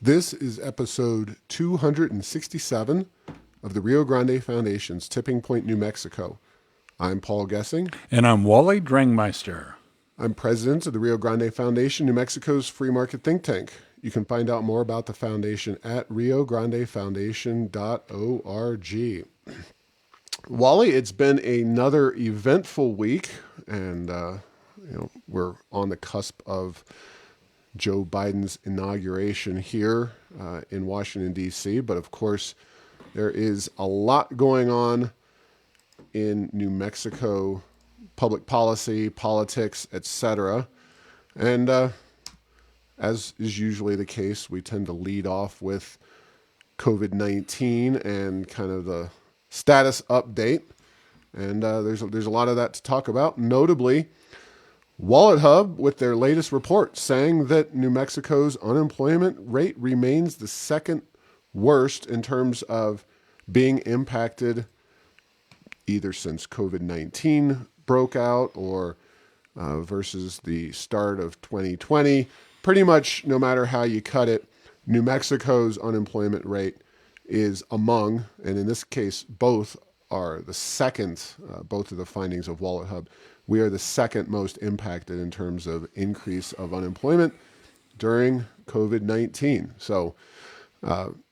This is episode 267 of the Rio Grande Foundation's Tipping Point, New Mexico. I'm Paul Gessing. And I'm Wally Drangmeister. I'm president of the Rio Grande Foundation, New Mexico's free market think tank. You can find out more about the foundation at riograndefoundation.org. Wally, it's been another eventful week, and we're on the cusp of Joe Biden's inauguration here in Washington, D.C. But of course, there is a lot going on in New Mexico, public policy, politics, etc. And as is usually the case, we tend to lead off with COVID-19 and kind of the status update. And there's a lot of that to talk about, notably Wallet Hub, with their latest report, saying that New Mexico's unemployment rate remains the second worst in terms of being impacted either since COVID-19 broke out or versus the start of 2020. Pretty much no matter how you cut it, New Mexico's unemployment rate is among, and in this case, both are the second, both of the findings of Wallet Hub, we are the second most impacted in terms of increase of unemployment during COVID-19. So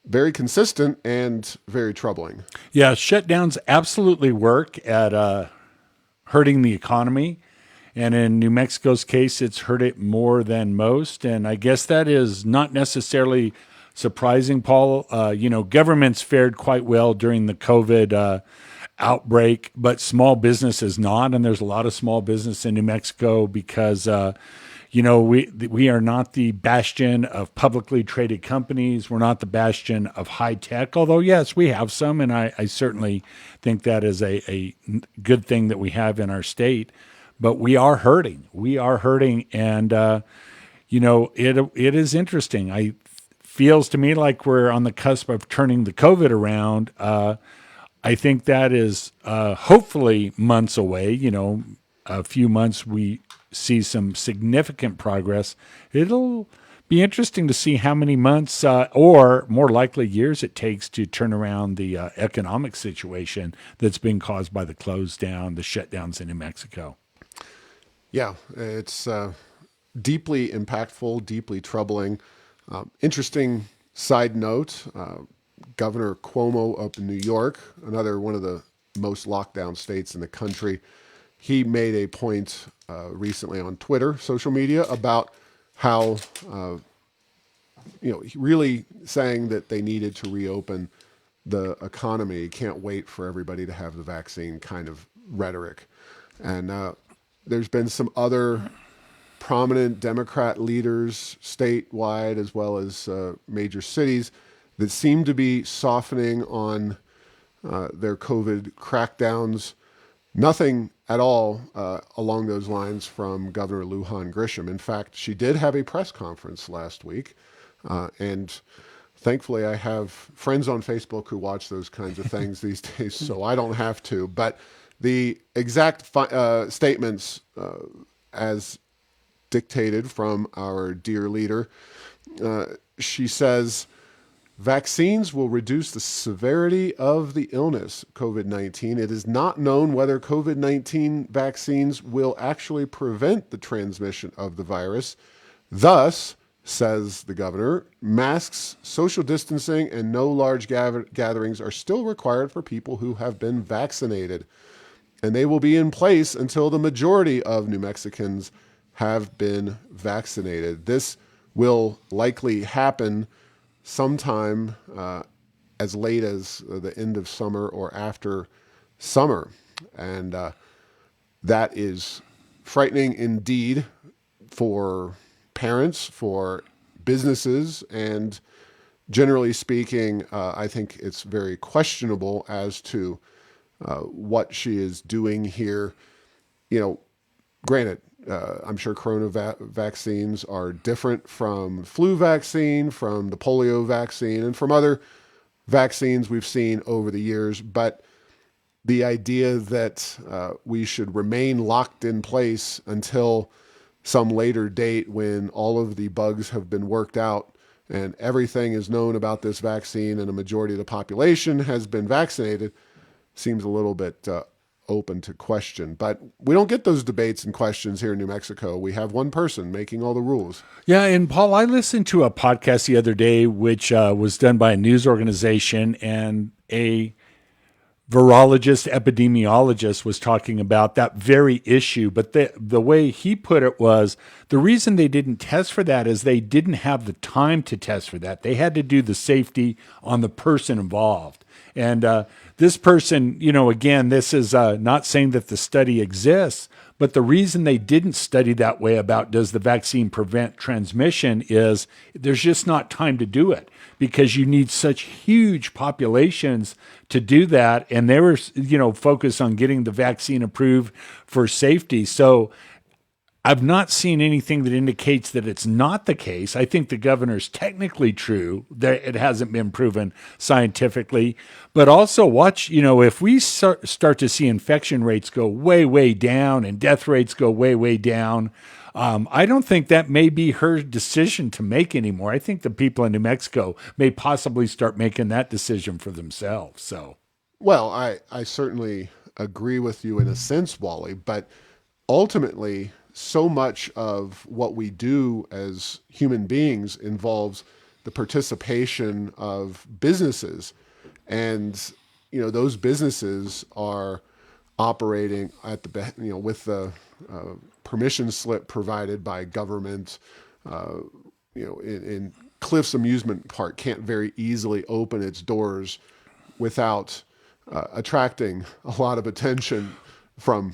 very consistent and very troubling. Yeah, shutdowns absolutely work at hurting the economy. And in New Mexico's case, it's hurt it more than most. And I guess that is not necessarily surprising, Paul. Governments fared quite well during the COVID outbreak, but small business is not. And there's a lot of small business in New Mexico because, we are not the bastion of publicly traded companies. We're not the bastion of high tech, although, yes, we have some. And I certainly think that is a good thing that we have in our state. But we are hurting. And, it is interesting. It feels to me like we're on the cusp of turning the COVID around. I think that is hopefully months away. A few months we see some significant progress. It'll be interesting to see how many months or more likely years it takes to turn around the economic situation that's been caused by the close down, the shutdowns in New Mexico. Yeah, it's deeply impactful, deeply troubling. Interesting side note, Governor Cuomo up in New York, another one of the most locked down states in the country, he made a point recently on Twitter, social media, about how, really saying that they needed to reopen the economy. Can't wait for everybody to have the vaccine kind of rhetoric. And there's been some other prominent Democrat leaders statewide as well as major cities that seem to be softening on their COVID crackdowns. Nothing at all along those lines from Governor Lujan Grisham. In fact, she did have a press conference last week, and thankfully I have friends on Facebook who watch those kinds of things these days, so I don't have to. But the exact statements as dictated from our dear leader, she says, vaccines will reduce the severity of the illness, COVID-19. It is not known whether COVID-19 vaccines will actually prevent the transmission of the virus. Thus, says the governor, masks, social distancing, and no large gatherings are still required for people who have been vaccinated. And they will be in place until the majority of New Mexicans have been vaccinated. This will likely happen sometime as late as the end of summer or after summer. And that is frightening indeed for parents, for businesses, and generally speaking, I think it's very questionable as to what she is doing here. Granted, I'm sure vaccines are different from flu vaccine, from the polio vaccine, and from other vaccines we've seen over the years. But the idea that we should remain locked in place until some later date when all of the bugs have been worked out and everything is known about this vaccine and a majority of the population has been vaccinated, seems a little bit open to question. But we don't get those debates and questions here in New Mexico. We have one person making all the rules. Yeah, and Paul, I listened to a podcast the other day, which was done by a news organization, and a virologist, epidemiologist was talking about that very issue. But the way he put it was the reason they didn't test for that is they didn't have the time to test for that. They had to do the safety on the person involved. And this person, again, this is not saying that the study exists, but the reason they didn't study that way about does the vaccine prevent transmission is there's just not time to do it because you need such huge populations to do that. And they were, focused on getting the vaccine approved for safety. So I've not seen anything that indicates that it's not the case. I think the governor's technically true, that it hasn't been proven scientifically. But also watch, if we start to see infection rates go way, way down and death rates go way, way down, I don't think that may be her decision to make anymore. I think the people in New Mexico may possibly start making that decision for themselves. So, well, I certainly agree with you in a sense, Wally, but ultimately, so much of what we do as human beings involves the participation of businesses. And, those businesses are operating at with the permission slip provided by government, in Cliff's Amusement Park can't very easily open its doors without attracting a lot of attention from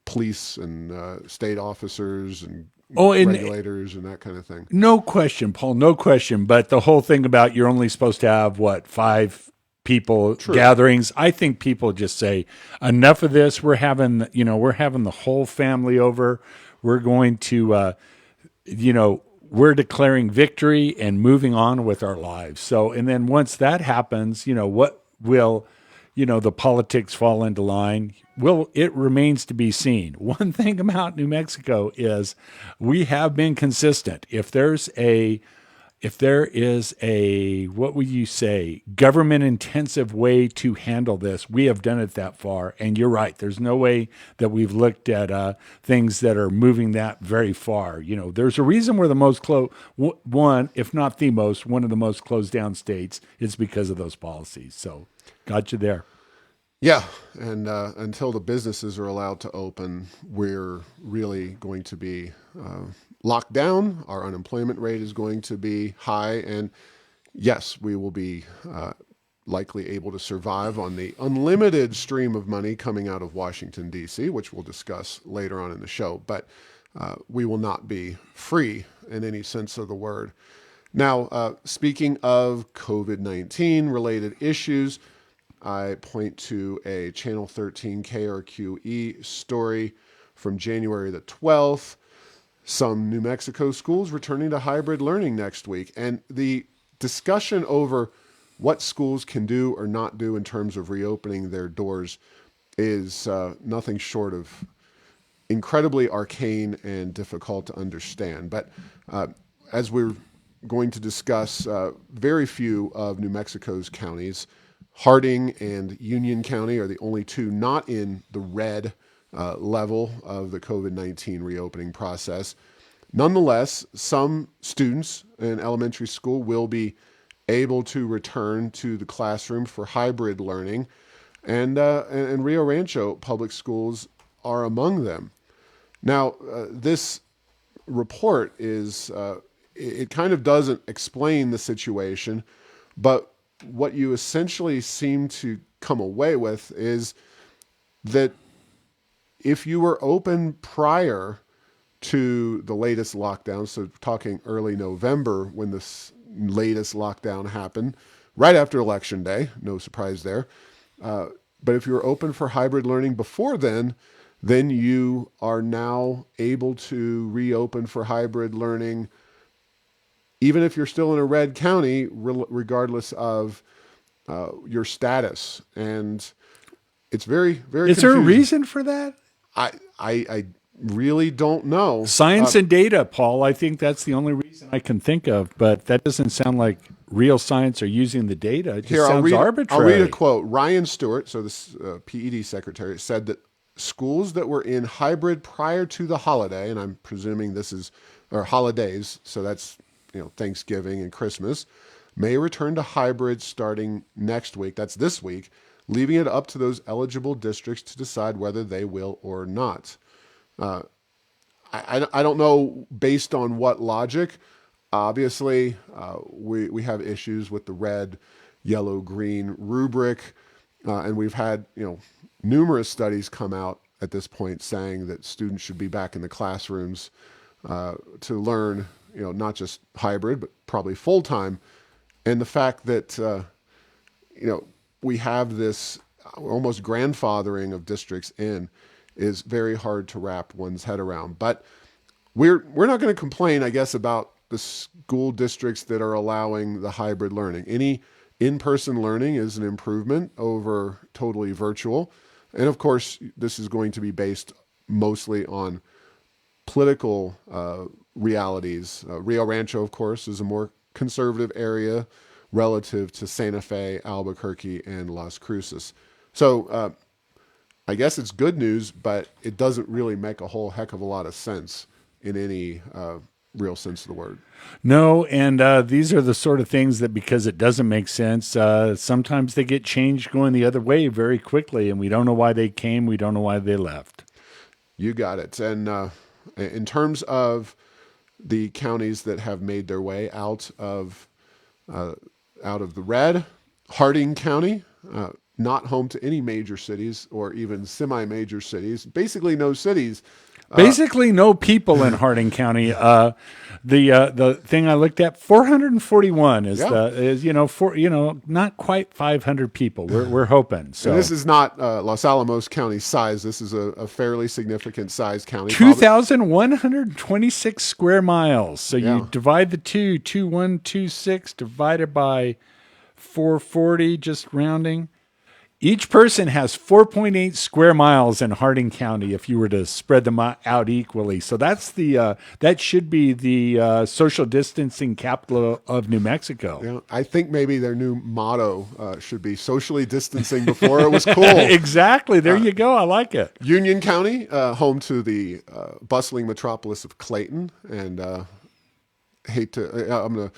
police and state officers and regulators and that kind of thing. No question, Paul, no question. But the whole thing about you're only supposed to have 5 people gatherings. I think people just say enough of this. We're having the whole family over. We're going to, we're declaring victory and moving on with our lives. So, and then once that happens, what will, the politics fall into line? Well, it remains to be seen. One thing about New Mexico is we have been consistent. If there is a, what would you say, government intensive way to handle this, we have done it that far. And you're right. There's no way that we've looked at things that are moving that very far. There's a reason we're the most one, if not the most, one of the most closed down states. It's because of those policies. So got you there. Yeah, and until the businesses are allowed to open, we're really going to be locked down. Our unemployment rate is going to be high, and yes, we will be likely able to survive on the unlimited stream of money coming out of Washington, D.C., which we'll discuss later on in the show, but we will not be free in any sense of the word. Now, speaking of COVID-19 related issues, I point to a Channel 13 KRQE story from January the 12th. Some New Mexico schools returning to hybrid learning next week. And the discussion over what schools can do or not do in terms of reopening their doors is nothing short of incredibly arcane and difficult to understand. But as we're going to discuss, very few of New Mexico's counties, Harding and Union County, are the only two not in the red level of the COVID-19 reopening process. Nonetheless, some students in elementary school will be able to return to the classroom for hybrid learning, and Rio Rancho public schools are among them. Now, this report is, it kind of doesn't explain the situation, but what you essentially seem to come away with is that if you were open prior to the latest lockdown, so talking early November when this latest lockdown happened, right after Election Day, no surprise there, but if you were open for hybrid learning before then you are now able to reopen for hybrid learning even if you're still in a red county, regardless of your status. And it's very, very Is confusing. there a reason for that? I really don't know. Science and data, Paul. I think that's the only reason I can think of, but that doesn't sound like real science or using the data. It just Here, sounds I'll arbitrary. read a quote. Ryan Stewart, so this PED secretary, said that schools that were in hybrid prior to the holiday, and I'm presuming this is, or holidays, so that's, Thanksgiving and Christmas, may return to hybrid starting next week. That's this week, leaving it up to those eligible districts to decide whether they will or not. I don't know based on what logic. Obviously, we have issues with the red, yellow, green rubric, and we've had numerous studies come out at this point saying that students should be back in the classrooms to learn, not just hybrid but probably full time, and the fact that we have this almost grandfathering of districts in is very hard to wrap one's head around. But we're not going to complain, I guess, about the school districts that are allowing the hybrid learning. Any in-person learning is an improvement over totally virtual. And of course, this is going to be based mostly on political realities. Rio Rancho, of course, is a more conservative area relative to Santa Fe, Albuquerque, and Las Cruces. So I guess it's good news, but it doesn't really make a whole heck of a lot of sense in any real sense of the word. No, and these are the sort of things that, because it doesn't make sense, sometimes they get changed going the other way very quickly, and we don't know why they came, we don't know why they left. You got it. And in terms of the counties that have made their way out of the red, Harding County, not home to any major cities or even semi-major cities, basically no cities. Basically, no people in Harding County. The thing I looked at, 441 is not quite 500 people. We're hoping. So and this is not Los Alamos County size. This is a fairly significant size county. 2,126 square miles. So Yeah. you divide the 2126 divided by 440, just rounding. Each person has 4.8 square miles in Harding County if you were to spread them out equally. So that's that should be the social distancing capital of New Mexico. I think maybe their new motto should be socially distancing before it was cool. Exactly. There you go. I like it. Union County, home to the bustling metropolis of Clayton. And I'm going to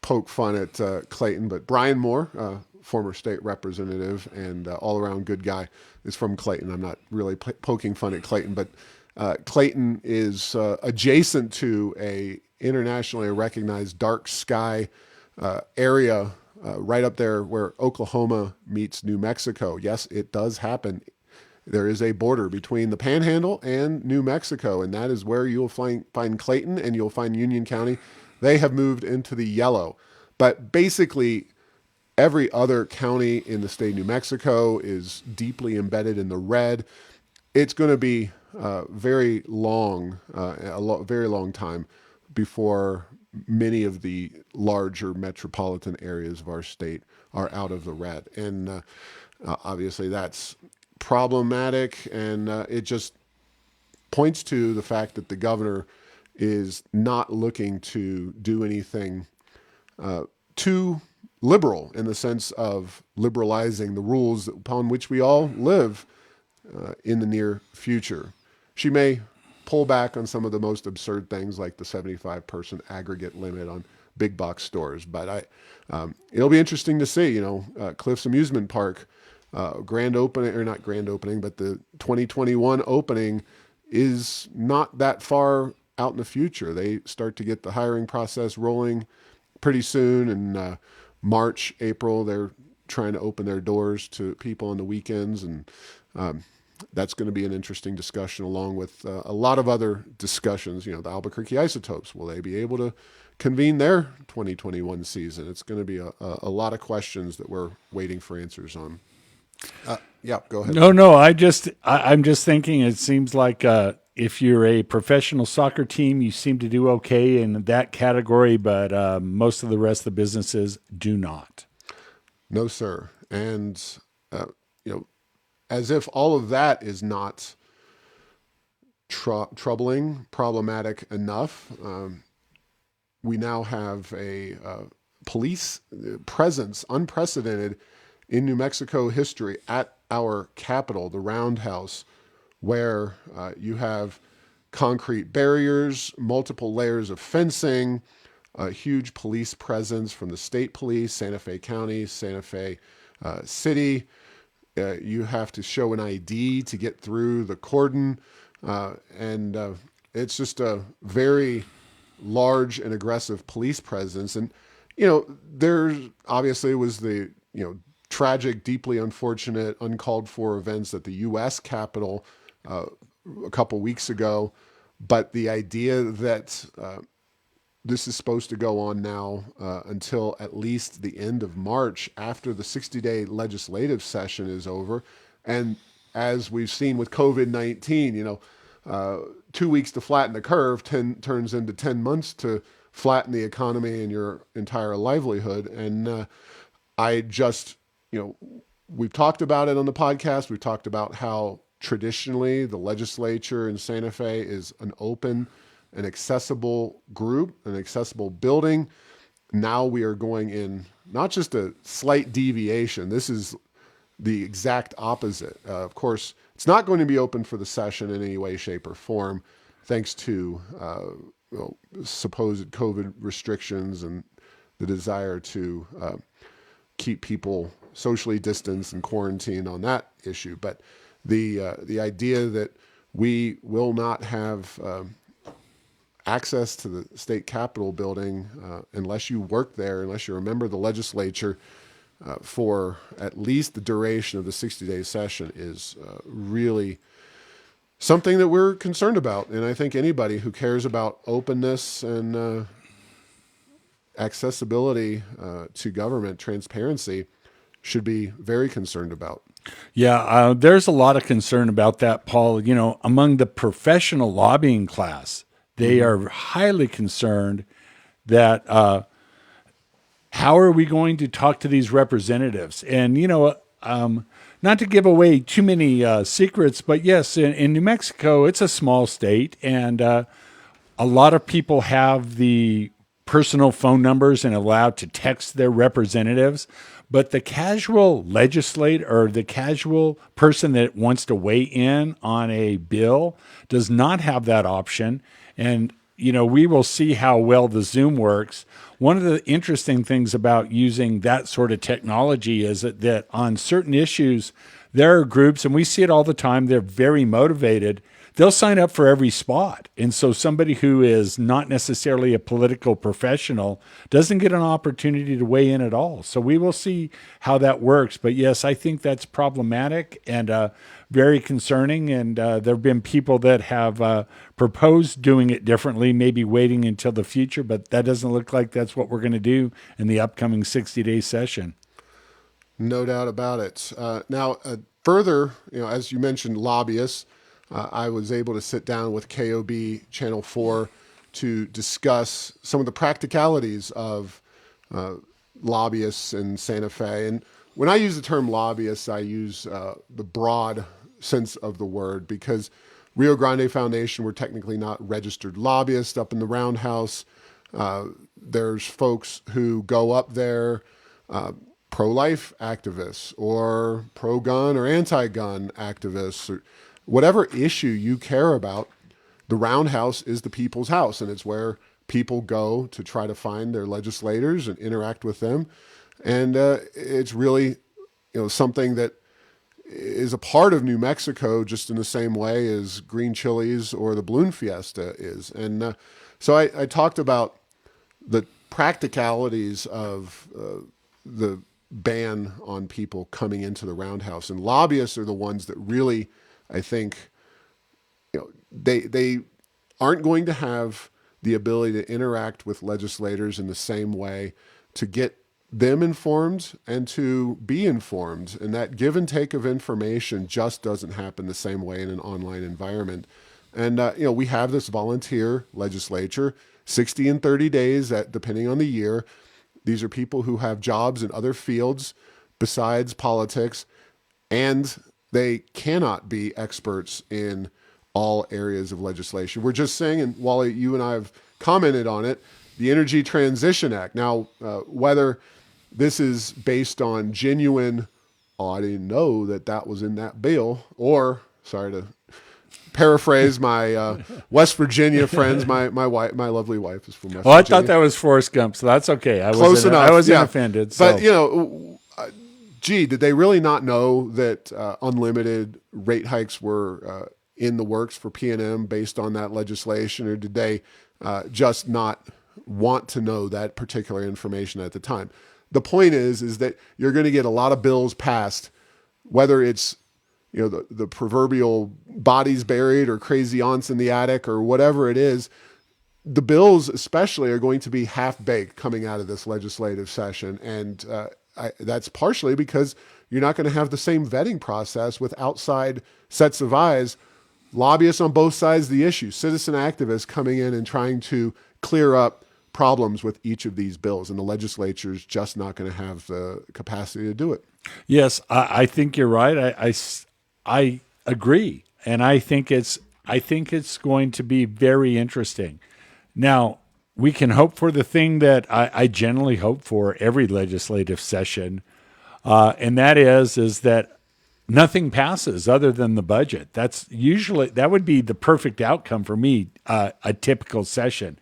poke fun at Clayton, but Brian Moore, former state representative and all-around good guy, is from Clayton. I'm not really poking fun at Clayton, but Clayton is adjacent to a internationally recognized dark sky area right up there where Oklahoma meets New Mexico. Yes, it does happen. There is a border between the Panhandle and New Mexico, and that is where you'll find Clayton, and you'll find Union County. They have moved into the yellow. But basically, every other county in the state of New Mexico is deeply embedded in the red. It's going to be very long time before many of the larger metropolitan areas of our state are out of the red. And obviously that's problematic, and it just points to the fact that the governor is not looking to do anything too liberal in the sense of liberalizing the rules upon which we all live in the near future. She may pull back on some of the most absurd things like the 75-person aggregate limit on big box stores, but it'll be interesting to see. Cliffs Amusement Park grand opening, or not grand opening, but the 2021 opening is not that far out in the future. They start to get the hiring process rolling pretty soon, and March, April, they're trying to open their doors to people on the weekends, and that's going to be an interesting discussion, along with a lot of other discussions. The Albuquerque Isotopes, will they be able to convene their 2021 season? It's going to be a lot of questions that we're waiting for answers on. Yeah, go ahead. No, I'm just thinking, it seems like if you're a professional soccer team, you seem to do okay in that category, but most of the rest of the businesses do not. No, sir. And, as if all of that is not troubling, problematic enough. We now have a police presence unprecedented in New Mexico history at our capital, the Roundhouse, where you have concrete barriers, multiple layers of fencing, a huge police presence from the state police, Santa Fe County, Santa Fe City. You have to show an ID to get through the cordon. And it's just a very large and aggressive police presence. And, there obviously was the, tragic, deeply unfortunate, uncalled for events at the U.S. Capitol a couple weeks ago. But the idea that this is supposed to go on now until at least the end of March after the 60-day legislative session is over. And as we've seen with COVID-19, 2 weeks to flatten the curve turns into 10 months to flatten the economy and your entire livelihood. And I just, we've talked about it on the podcast. We've talked about how traditionally the legislature in Santa Fe is an open and accessible group, an accessible building. Now we are going in not just a slight deviation. This is the exact opposite. Of course, it's not going to be open for the session in any way, shape, or form, thanks to supposed COVID restrictions and the desire to keep people socially distanced and quarantined on that issue. But the idea that we will not have access to the state capitol building unless you work there, unless you're a member of the legislature for at least the duration of the 60-day session is really something that we're concerned about. And I think anybody who cares about openness and accessibility to government, transparency, should be very concerned about. Yeah, there's a lot of concern about that, Paul. Among the professional lobbying class, they are highly concerned that how are we going to talk to these representatives? And, not to give away too many secrets, but yes, in New Mexico, it's a small state, and a lot of people have the personal phone numbers and allowed to text their representatives. But the casual legislator or the casual person that wants to weigh in on a bill does not have that option. And, we will see how well the Zoom works. One of the interesting things about using that sort of technology is that on certain issues, there are groups, and we see it all the time, they're very motivated. They'll sign up for every spot. And so somebody who is not necessarily a political professional doesn't get an opportunity to weigh in at all. So we will see how that works. But yes, I think that's problematic and very concerning. And there have been people that have proposed doing it differently, maybe waiting until the future, but that doesn't look like that's what we're going to do in the upcoming 60-day session. No doubt about it. Now, further, as you mentioned, lobbyists, I was able to sit down with KOB Channel 4 to discuss some of the practicalities of lobbyists in Santa Fe. And when I use the term lobbyists, I use the broad sense of the word, because Rio Grande Foundation, we're technically not registered lobbyists up in the Roundhouse. There's folks who go up there, pro-life activists or pro-gun or anti-gun activists, or whatever issue you care about. The Roundhouse is the people's house, and it's where people go to try to find their legislators and interact with them. And it's really, something that is a part of New Mexico, just in the same way as green chilies or the balloon fiesta is. And so I talked about the practicalities of the ban on people coming into the Roundhouse, and lobbyists are the ones that really, I think, they aren't going to have the ability to interact with legislators in the same way to get them informed and to be informed. And that give and take of information just doesn't happen the same way in an online environment. And, we have this volunteer legislature, 60 and 30 days, depending on the year. These are people who have jobs in other fields besides politics, and they cannot be experts in all areas of legislation. We're just saying, and Wally, you and I have commented on it, the Energy Transition Act. Now, whether this is based on genuine, oh, I didn't know that that was in that bill, or, sorry to paraphrase my West Virginia friends, my wife, my lovely wife is from West Well, I Virginia. thought that was Forrest Gump, so that's okay. Close enough. I wasn't yeah. offended. So. But, gee, did they really not know that unlimited rate hikes were in the works for PNM based on that legislation, or did they just not want to know that particular information at the time? The point is that you're going to get a lot of bills passed, whether it's the proverbial bodies buried or crazy aunts in the attic or whatever it is. The bills especially are going to be half-baked coming out of this legislative session. And that's partially because you're not going to have the same vetting process with outside sets of eyes, lobbyists on both sides of the issue, citizen activists coming in and trying to clear up problems with each of these bills. And the legislature's just not going to have the capacity to do it. Yes, I think you're right. I agree. And I think it's going to be very interesting. Now, we can hope for the thing that I generally hope for every legislative session, and that is that nothing passes other than the budget. That would be the perfect outcome for me, a typical session.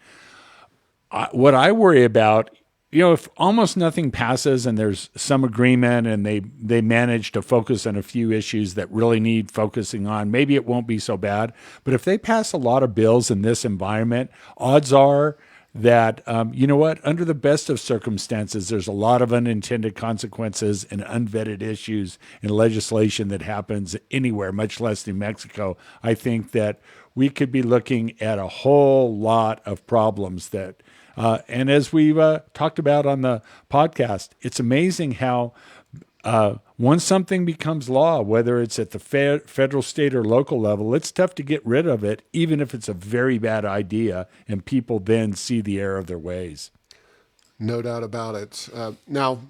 What I worry about, if almost nothing passes and there's some agreement and they manage to focus on a few issues that really need focusing on, maybe it won't be so bad. But if they pass a lot of bills in this environment, odds are that, under the best of circumstances, there's a lot of unintended consequences and unvetted issues in legislation that happens anywhere, much less New Mexico. I think that we could be looking at a whole lot of problems that, and as we've talked about on the podcast, it's amazing how once something becomes law, whether it's at the federal, state, or local level, it's tough to get rid of it, even if it's a very bad idea, and people then see the error of their ways. No doubt about it. Now,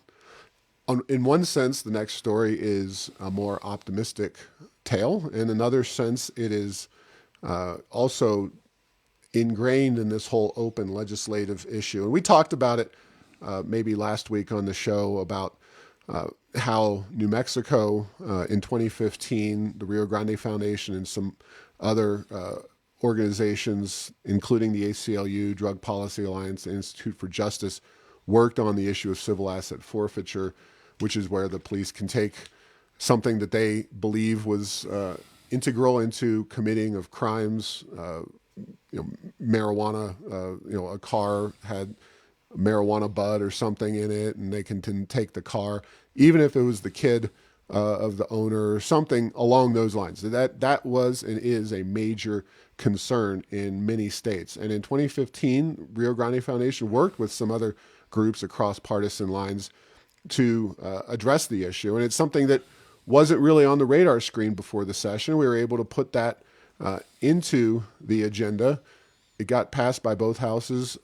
in one sense, the next story is a more optimistic tale. In another sense, it is also ingrained in this whole open legislative issue. And we talked about it maybe last week on the show about how New Mexico in 2015, the Rio Grande Foundation and some other organizations, including the ACLU, Drug Policy Alliance, and Institute for Justice, worked on the issue of civil asset forfeiture, which is where the police can take something that they believe was integral into committing of crimes, marijuana, a car had marijuana bud or something in it, and they can take the car, even if it was the kid of the owner or something along those lines. That was and is a major concern in many states. And in 2015, Rio Grande Foundation worked with some other groups across partisan lines to address the issue. And it's something that wasn't really on the radar screen before the session. We were able to put that into the agenda. It got passed by both houses,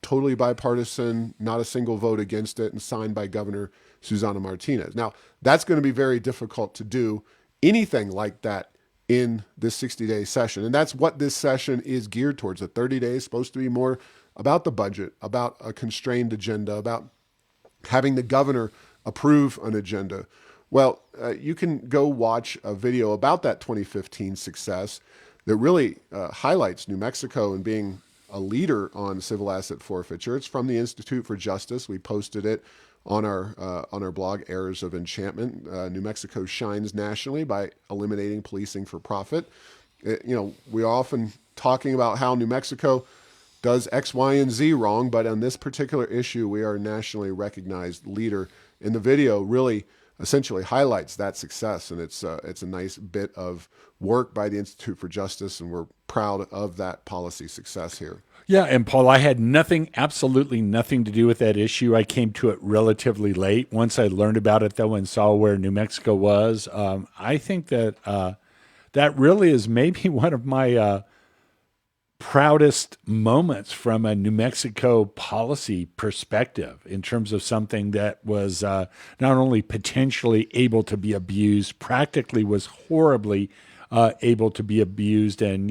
totally bipartisan, not a single vote against it, and signed by Governor Susana Martinez. Now, that's going to be very difficult to do anything like that in this 60-day session. And that's what this session is geared towards. The 30 days is supposed to be more about the budget, about a constrained agenda, about having the governor approve an agenda. Well, you can go watch a video about that 2015 success that really highlights New Mexico and being a leader on civil asset forfeiture. It's from the Institute for Justice. We posted it on our blog, Errors of Enchantment. New Mexico shines nationally by eliminating policing for profit. We're often talking about how New Mexico does X, Y, and Z wrong, but on this particular issue, we are a nationally recognized leader. And the video really essentially highlights that success, and it's a nice bit of work by the Institute for Justice, and we're proud of that policy success here. Yeah, and Paul, I had absolutely nothing to do with that issue. I came to it relatively late. Once I learned about it, though, and saw where New Mexico was, I think that that really is maybe one of my proudest moments from a New Mexico policy perspective in terms of something that was not only potentially able to be abused, practically was horribly able to be abused. And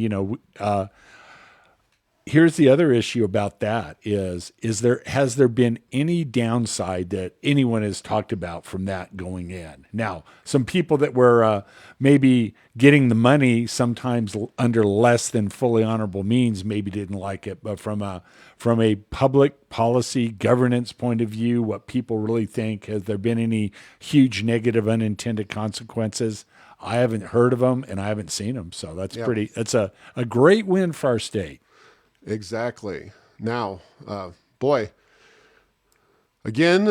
here's the other issue about that is there has there been any downside that anyone has talked about from that going in? Now, some people that were maybe getting the money sometimes under less than fully honorable means maybe didn't like it, but from a public policy governance point of view, what people really think, has there been any huge negative unintended consequences? I haven't heard of them and I haven't seen them, so that's Yeah. that's a great win for our state. Exactly. Now, boy, again,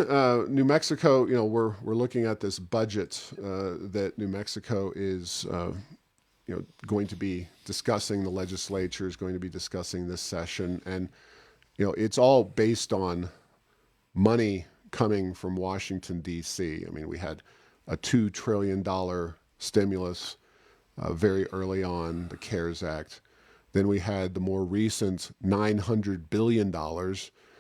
New Mexico. We're looking at this budget that New Mexico is going to be discussing. The legislature is going to be discussing this session, and it's all based on money coming from Washington D.C. I mean, we had a $2 trillion stimulus very early on, the CARES Act. Then we had the more recent $900 billion,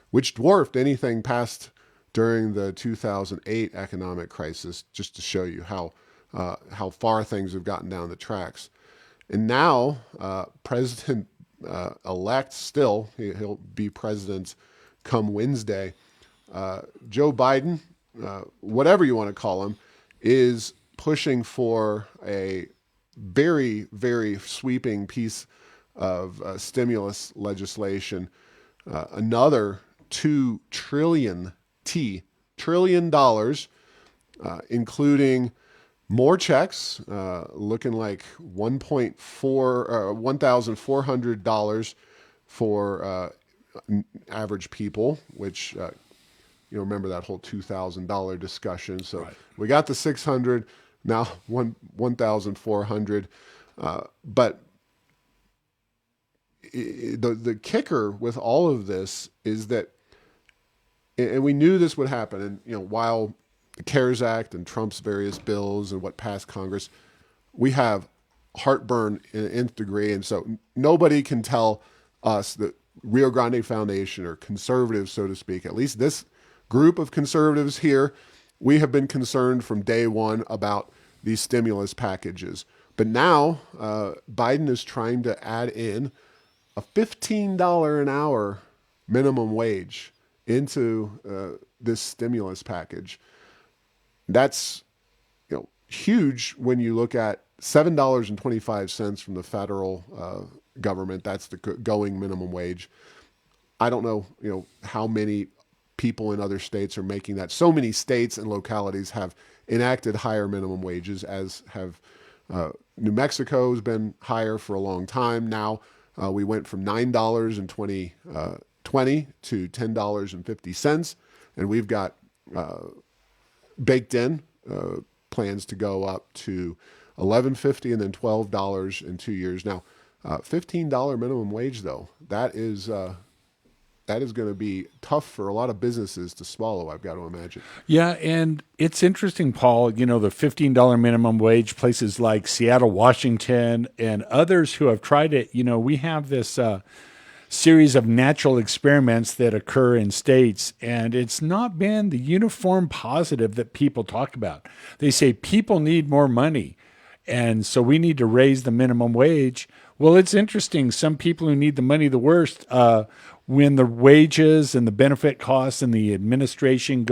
which dwarfed anything passed during the 2008 economic crisis, just to show you how far things have gotten down the tracks. And now, President elect still, he'll be president come Wednesday. Joe Biden, whatever you want to call him, is pushing for a very, very sweeping piece of stimulus legislation, another $2 trillion, including more checks, looking like $1,400 for average people, which remember that whole $2,000 discussion. So Right. we got the 600, now 1,400, but the kicker with all of this is that, and we knew this would happen, and while the CARES Act and Trump's various bills and what passed Congress, we have heartburn in an nth degree, and so nobody can tell us that Rio Grande Foundation or conservatives, so to speak, at least this group of conservatives here, we have been concerned from day one about these stimulus packages. But now Biden is trying to add in a $15 an hour minimum wage into this stimulus package. That's huge when you look at $7.25 from the federal government. That's the going minimum wage. I don't know, how many people in other states are making that. So many states and localities have enacted higher minimum wages, as have New Mexico has been higher for a long time now. We went from $9 in 2020 to $10.50, and we've got baked in plans to go up to $11.50 and then $12 in 2 years. Now, $15 minimum wage, though, that is going to be tough for a lot of businesses to swallow, I've got to imagine. Yeah, and it's interesting, Paul, the $15 minimum wage, places like Seattle, Washington, and others who have tried it, we have this series of natural experiments that occur in states, and it's not been the uniform positive that people talk about. They say people need more money, and so we need to raise the minimum wage. Well, it's interesting. Some people who need the money the worst, when the wages and the benefit costs and the administration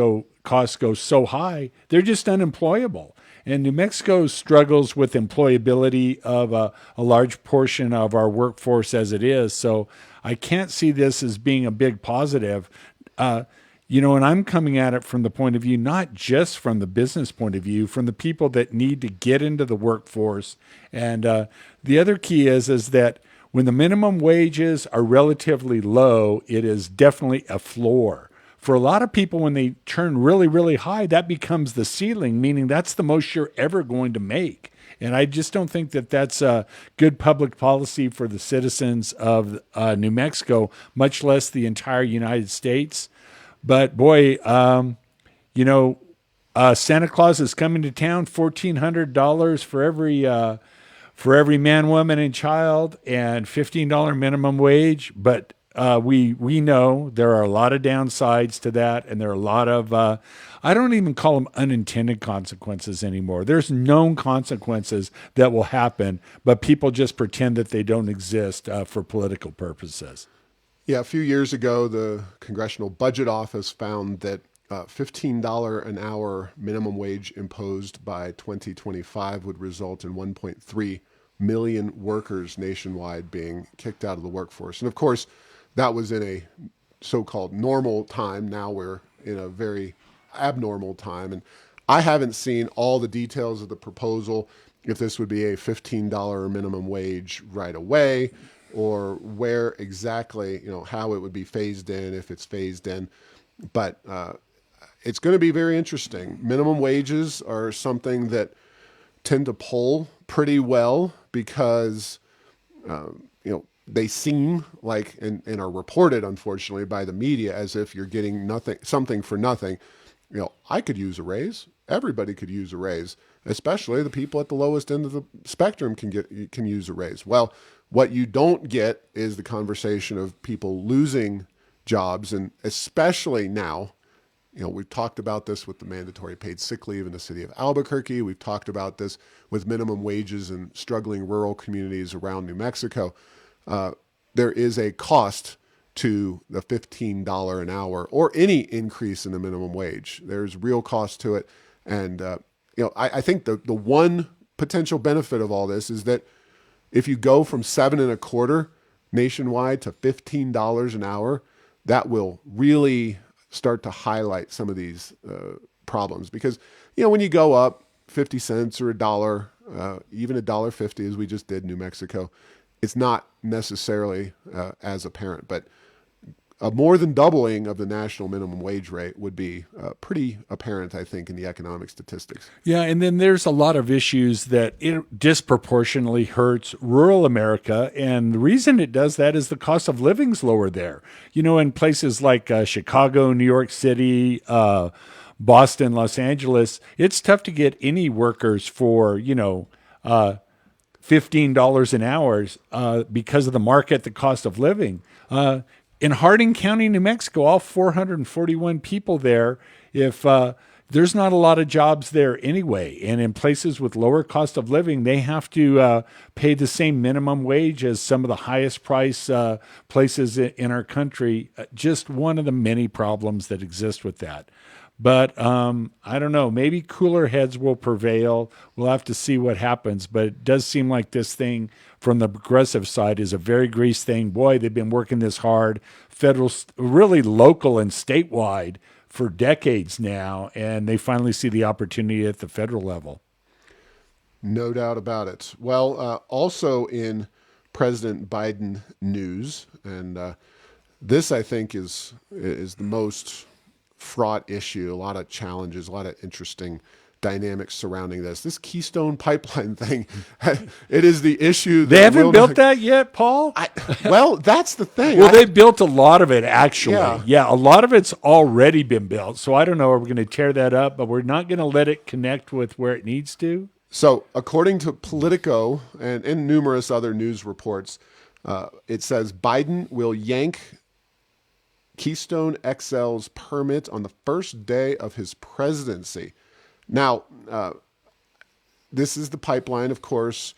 costs go so high, they're just unemployable. And New Mexico struggles with employability of a large portion of our workforce as it is. So I can't see this as being a big positive. And I'm coming at it from the point of view, not just from the business point of view, from the people that need to get into the workforce. And the other key is that when the minimum wages are relatively low, it is definitely a floor. For a lot of people, when they turn really, really high, that becomes the ceiling, meaning that's the most you're ever going to make. And I just don't think that that's a good public policy for the citizens of New Mexico, much less the entire United States. But boy, Santa Claus is coming to town, $1,400 for every man, woman, and child, and $15 minimum wage. But we know there are a lot of downsides to that, and there are a lot of I don't even call them unintended consequences anymore. There's known consequences that will happen, but people just pretend that they don't exist for political purposes. Yeah, a few years ago, the Congressional Budget Office found that $15 an hour minimum wage imposed by 2025 would result in 1.3 million workers nationwide being kicked out of the workforce. And of course, that was in a so-called normal time. Now we're in a very abnormal time. And I haven't seen all the details of the proposal, if this would be a $15 minimum wage right away, or where exactly, how it would be phased in, if it's phased in. But it's going to be very interesting. Minimum wages are something that tend to pull pretty well because, they seem like, and are reported, unfortunately, by the media as if you're getting something for nothing. I could use a raise. Everybody could use a raise, especially the people at the lowest end of the spectrum can use a raise. Well, what you don't get is the conversation of people losing jobs, and especially now, we've talked about this with the mandatory paid sick leave in the city of Albuquerque. We've talked about this with minimum wages in struggling rural communities around New Mexico. There is a cost to the $15 an hour or any increase in the minimum wage. There's real cost to it. And, I think the one potential benefit of all this is that if you go from 7.25 nationwide to $15 an hour, that will really start to highlight some of these problems. Because, when you go up 50 cents or $1, even $1.50, as we just did in New Mexico, it's not necessarily as apparent. But a more than doubling of the national minimum wage rate would be pretty apparent, I think, in the economic statistics. Yeah, and then there's a lot of issues that it disproportionately hurts rural America, and the reason it does that is the cost of living's lower there. In places like Chicago, New York City, Boston, Los Angeles, it's tough to get any workers for $15 an hour because of the market, the cost of living. In Harding County, New Mexico, all 441 people there, if there's not a lot of jobs there anyway. And in places with lower cost of living, they have to pay the same minimum wage as some of the highest price places in our country. Just one of the many problems that exist with that. But I don't know. Maybe cooler heads will prevail. We'll have to see what happens. But it does seem like this thing from the progressive side is a very greased thing. Boy, they've been working this hard, federal, really local and statewide for decades now, and they finally see the opportunity at the federal level. No doubt about it. Well, also in President Biden news, and this I think is the most fraught issue. A lot of challenges, a lot of interesting dynamics surrounding this Keystone Pipeline thing. It is the issue. They haven't built that yet, Paul? Well, that's the thing. Well, they built a lot of it, actually. Yeah. A lot of it's already been built. So I don't know if we're going to tear that up, but we're not going to let it connect with where it needs to. So according to Politico and numerous other news reports, it says Biden will yank Keystone XL's permit on the first day of his presidency. Now, this is the pipeline, of course,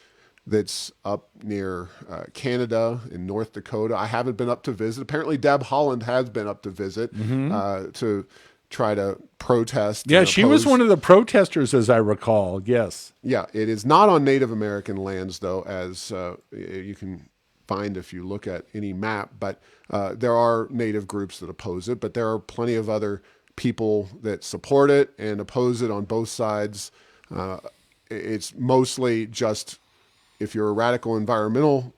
that's up near Canada in North Dakota. I haven't been up to visit. Apparently, Deb Haaland has been up to visit to try to protest. Yeah, she was one of the protesters, as I recall. Yes. Yeah, it is not on Native American lands, though, as you can find if you look at any map. But there are Native groups that oppose it, but there are plenty of other people that support it and oppose it on both sides. It's mostly just if you're a radical environmental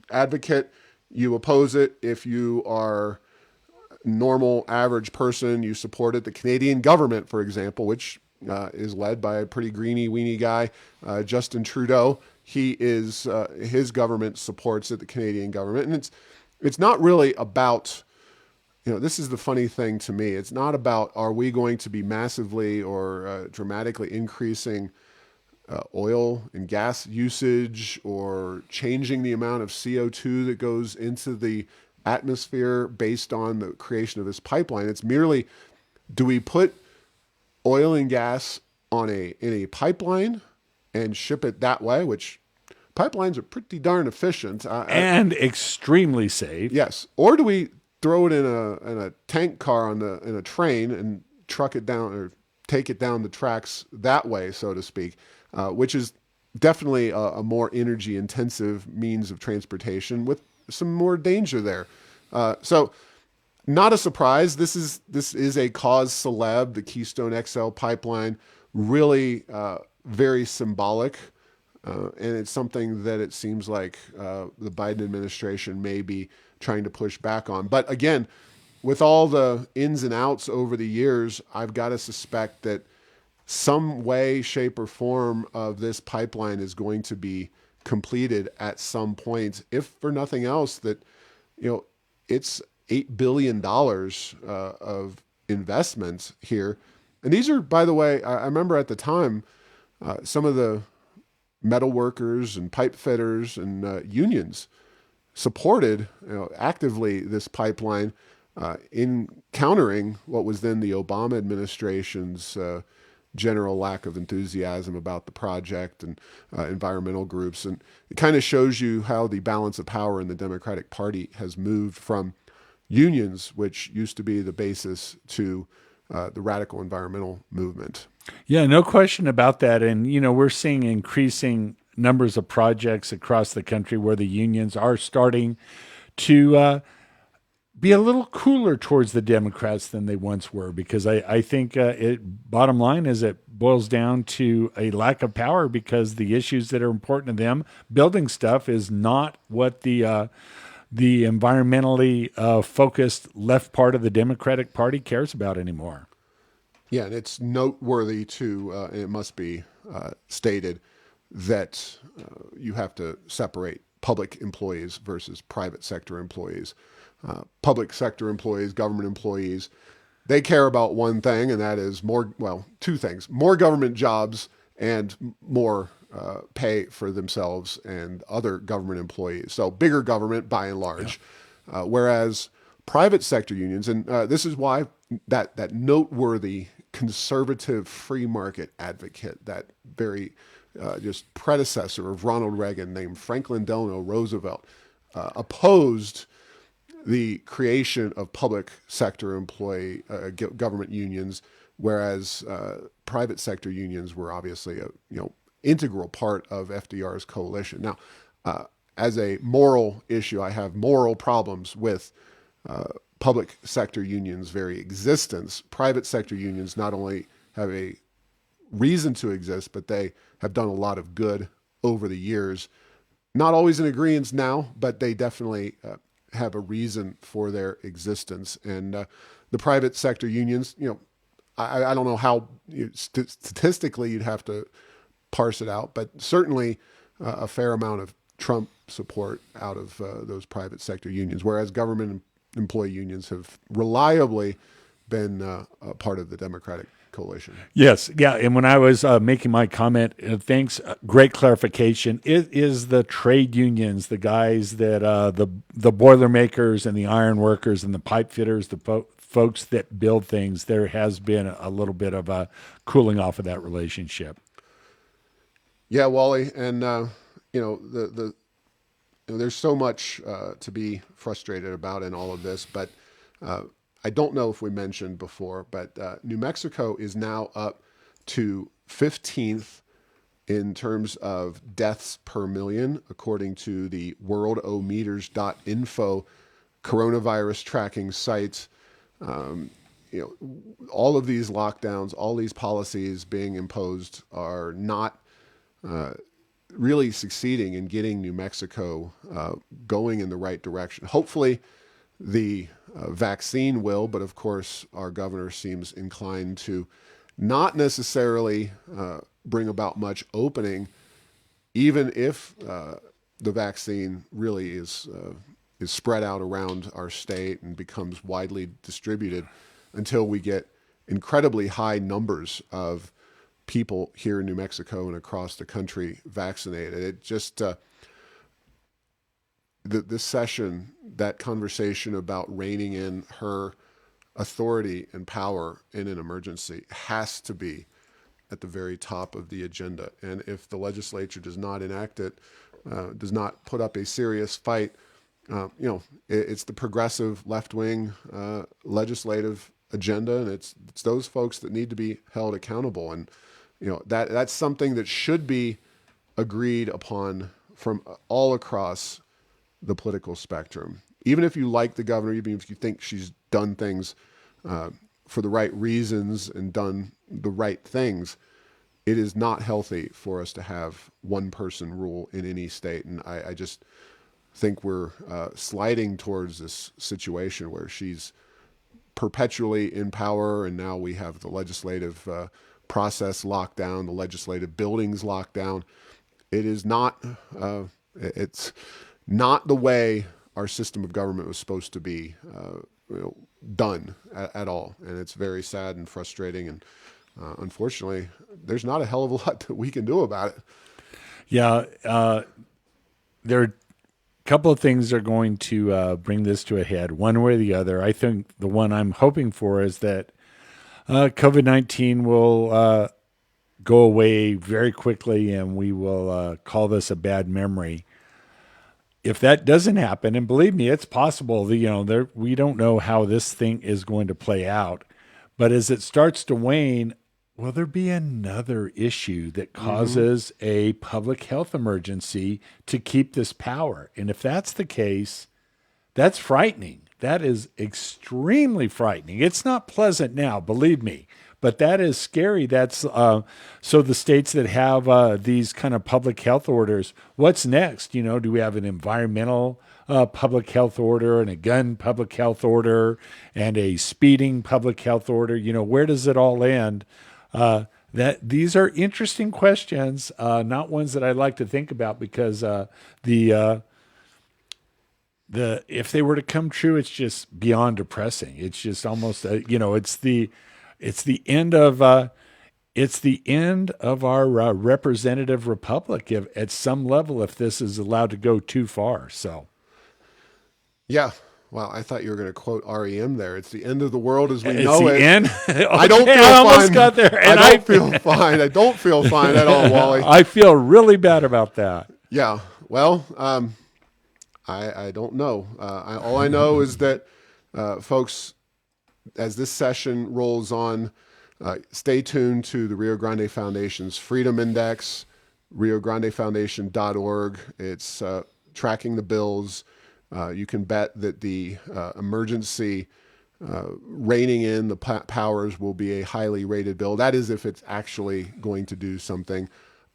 advocate, you oppose it. If you are a normal, average person, you support it. The Canadian government, for example, which is led by a pretty greeny-weeny guy, Justin Trudeau, his government supports it, the Canadian government. And it's not really about, this is the funny thing to me. It's not about, are we going to be massively or dramatically increasing oil and gas usage or changing the amount of CO2 that goes into the atmosphere based on the creation of this pipeline. It's merely, do we put oil and gas on in a pipeline and ship it that way, which pipelines are pretty darn efficient. And extremely safe. Yes. Or do we throw it in a tank car in a train and truck it down or take it down the tracks that way, so to speak, which is definitely a more energy intensive means of transportation with some more danger there. So not a surprise. This is a cause celeb. The Keystone XL pipeline, really very symbolic, and it's something that it seems like the Biden administration may be trying to push back on. But again, with all the ins and outs over the years, I've got to suspect that some way, shape, or form of this pipeline is going to be completed at some point, if for nothing else, that it's $8 billion of investments here. And these are, by the way, I remember at the time, some of the metal workers and pipe fitters and unions supported actively this pipeline in countering what was then the Obama administration's general lack of enthusiasm about the project and environmental groups. And it kind of shows you how the balance of power in the Democratic Party has moved from unions, which used to be the basis, to the radical environmental movement. Yeah, no question about that. And, we're seeing increasing numbers of projects across the country where the unions are starting to be a little cooler towards the Democrats than they once were, because I think bottom line is it boils down to a lack of power, because the issues that are important to them, building stuff, is not what the environmentally focused left part of the Democratic Party cares about anymore. Yeah, and it's noteworthy too, and it must be stated that you have to separate public employees versus private sector employees. Public sector employees, government employees, they care about one thing, and that is two things: more government jobs and more pay for themselves and other government employees. So bigger government by and large. Yeah. Whereas private sector unions, and this is why that noteworthy conservative free market advocate, that very just predecessor of Ronald Reagan named Franklin Delano Roosevelt, opposed the creation of public sector employee government unions, whereas private sector unions were obviously a integral part of FDR's coalition. Now, as a moral issue, I have moral problems with public sector unions' very existence. Private sector unions not only have a reason to exist, but they have done a lot of good over the years. Not always in agreement now, but they definitely have a reason for their existence. And the private sector unions, I don't know how statistically you'd have to parse it out, but certainly a fair amount of Trump support out of those private sector unions, whereas government employee unions have reliably been a part of the Democratic coalition. Yes. Yeah. And when I was making my comment, thanks, great clarification. It is the trade unions, the guys that the Boilermakers and the iron workers and the pipe fitters, the folks that build things. There has been a little bit of a cooling off of that relationship. Yeah, Wally, and there's so much to be frustrated about in all of this, but I don't know if we mentioned before, but New Mexico is now up to 15th in terms of deaths per million, according to the worldometers.info coronavirus tracking site. All of these lockdowns, all these policies being imposed are not really succeeding in getting New Mexico going in the right direction. Hopefully the vaccine will, but of course our governor seems inclined to not necessarily bring about much opening, even if the vaccine really is spread out around our state and becomes widely distributed, until we get incredibly high numbers of people here in New Mexico and across the country vaccinated. It just this session, that conversation about reining in her authority and power in an emergency has to be at the very top of the agenda. And if the legislature does not enact it, does not put up a serious fight, it's the progressive left-wing legislative agenda, and it's those folks that need to be held accountable. And that's something that should be agreed upon from all across the political spectrum. Even if you like the governor, even if you think she's done things for the right reasons and done the right things, it is not healthy for us to have one person rule in any state. And I just think we're sliding towards this situation where she's perpetually in power, and now we have the legislative process locked down, the legislative buildings locked down. It is not, it's not the way our system of government was supposed to be done at all. And it's very sad and frustrating. And unfortunately, there's not a hell of a lot that we can do about it. Yeah. There are a couple of things that are going to bring this to a head one way or the other. I think the one I'm hoping for is that COVID-19 will go away very quickly, and we will call this a bad memory. If that doesn't happen, and believe me, it's possible that, we don't know how this thing is going to play out, but as it starts to wane, will there be another issue that causes a public health emergency to keep this power? And if that's the case, that's frightening. That is extremely frightening. It's not pleasant now, believe me, but that is scary. That's so the states that have these kind of public health orders, what's next? Do we have an environmental public health order and a gun public health order and a speeding public health order? Where does it all end? That these are interesting questions, not ones that I like to think about, because if they were to come true, it's just beyond depressing. It's just almost it's the end of our representative republic at some level, if this is allowed to go too far. So, yeah. Wow, I thought you were going to quote REM there. It's the end of the world as we it's know the it. end. Okay, I don't feel I almost fine. got there, and I don't feel fine. I don't feel fine at all, Wally. I feel really bad about that. Yeah. Well, I don't know. All I know is that, folks, as this session rolls on, stay tuned to the Rio Grande Foundation's Freedom Index, riograndefoundation.org. It's tracking the bills. You can bet that the emergency reining in the powers will be a highly rated bill. That is if it's actually going to do something.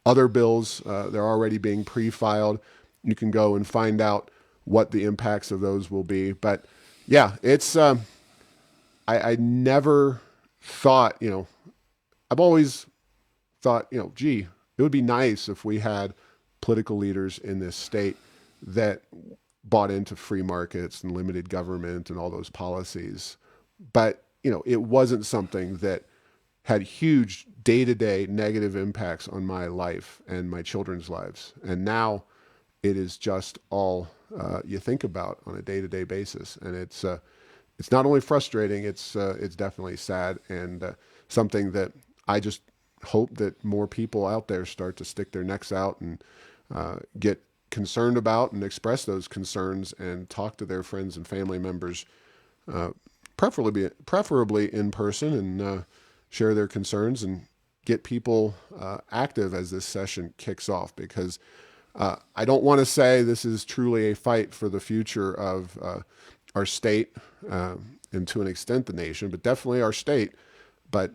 Other bills, they're already being pre-filed. You can go and find out what the impacts of those will be. But yeah, it's, I never thought, I've always thought, gee, it would be nice if we had political leaders in this state that bought into free markets and limited government and all those policies. But, it wasn't something that had huge day-to-day negative impacts on my life and my children's lives. And now it is just all you think about on a day-to-day basis. And it's not only frustrating, it's definitely sad, and something that I just hope that more people out there start to stick their necks out and get concerned about and express those concerns and talk to their friends and family members, preferably in person, and share their concerns and get people active as this session kicks off, because I don't want to say this is truly a fight for the future of our state, and to an extent the nation, but definitely our state. But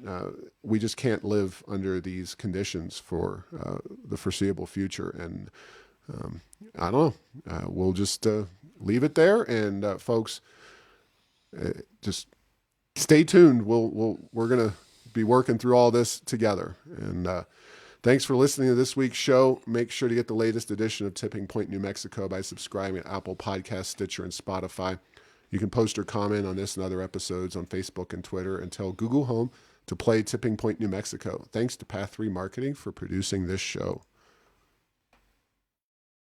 we just can't live under these conditions for the foreseeable future. And I don't know. We'll just leave it there. And folks, just stay tuned. We're gonna be working through all this together. And thanks for listening to this week's show. Make sure to get the latest edition of Tipping Point New Mexico by subscribing to Apple Podcasts, Stitcher, and Spotify. You can post or comment on this and other episodes on Facebook and Twitter, and tell Google Home to play Tipping Point New Mexico. Thanks to Path 3 Marketing for producing this show.